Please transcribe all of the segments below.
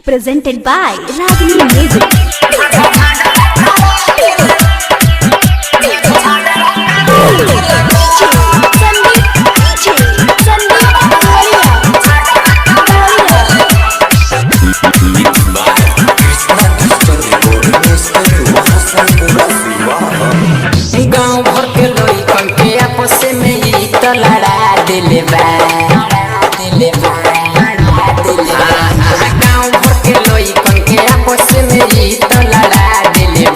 Presented by Ragini Music. गाँव भर के लइकन के आपस में ई त लड़ा दिले बा गाँव भर के लइकन के आपस में ई त लड़ा दिले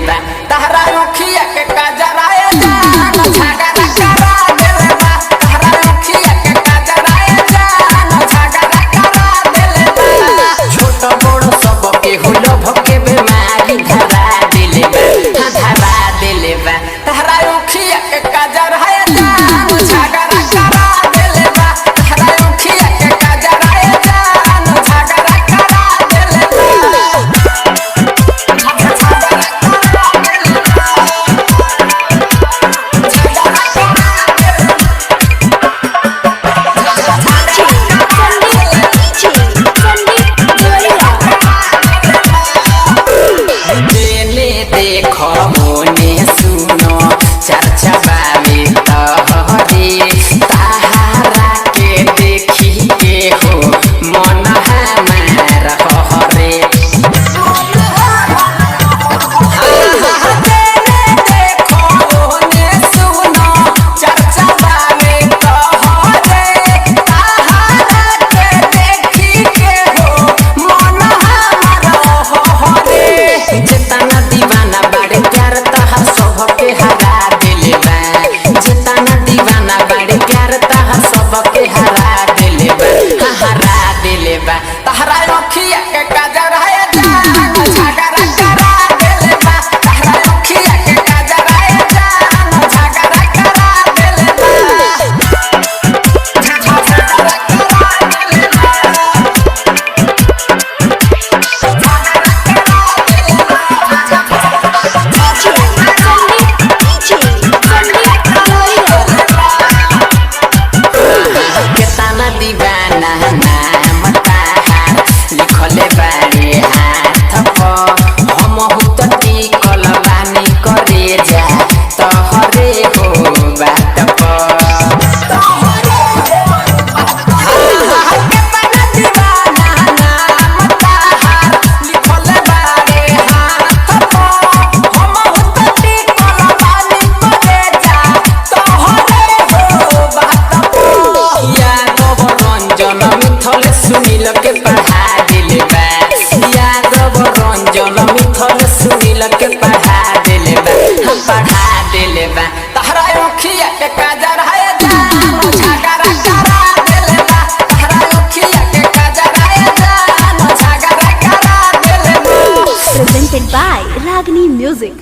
बा तहरा अखिया के काजराए जान झगड़ा करा दिले बा तहरा अखिया के काजराए जान झगड़ा करा दिले बा छोट बड़ सब के होलो भके बेमारी धरा दिले बा तहरा अखिया के काजराए जान झगड़ा करा दिले बा तहरा अखिया के काजराए जान झगड़ा करा दिले बा देले देखो मोने सुनो चर्चा बावे तहरे ताहारा के देखी के हो मन हमार हरे देले देखो मोने सुनो चर्चा बावे तहरे ताहारा के देखी के हो मन हमार हरे जितना दीवाना बाड़े प्यार तहर सबके हरा दिले बा जितना दीवाना बाड़े प्यार तहर सबके हरा दिले बा तहरा अखिया के काजराए जान झगड़ा करा दिले बा तहरा अखिया के काजराए जान झगड़ा करा दिले बा केतना दीवाना नाम ताहार लिखले बारे हाथ पर हमहु त टिकल बानी करे जा तहरे हो बात पर केतना दीवाना नाम ताहार लिखले बारे हाथ पर हमहु त टिकल बानी करे जा तहरे हो बात पर यादव रंजन मिथल सुनील के पढ़ा दिले बा यादव रंजन मिथल सुनील के पढ़ा दिले बा तहरा अखिया के काजराए जान झगड़ा करा दिले बा तहरा अखिया के काजराए जान झगड़ा करा दिले बा Presented by Ragini Music.